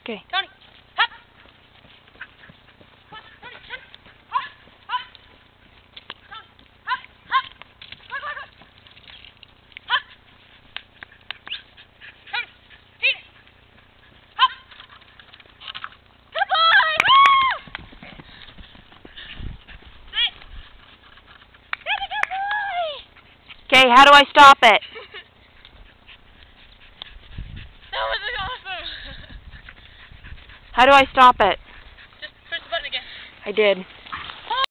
Okay. Tony, hop. Come on, Tony, Tony, hop, hop. Tony, hop, hop. Come on, come on, come on. Hop. Tony, Peter, hop. Good boy, woo! Sit. That's a good boy. Okay, how do I stop it? That was awesome. How do I stop it? Just press the button again. I did.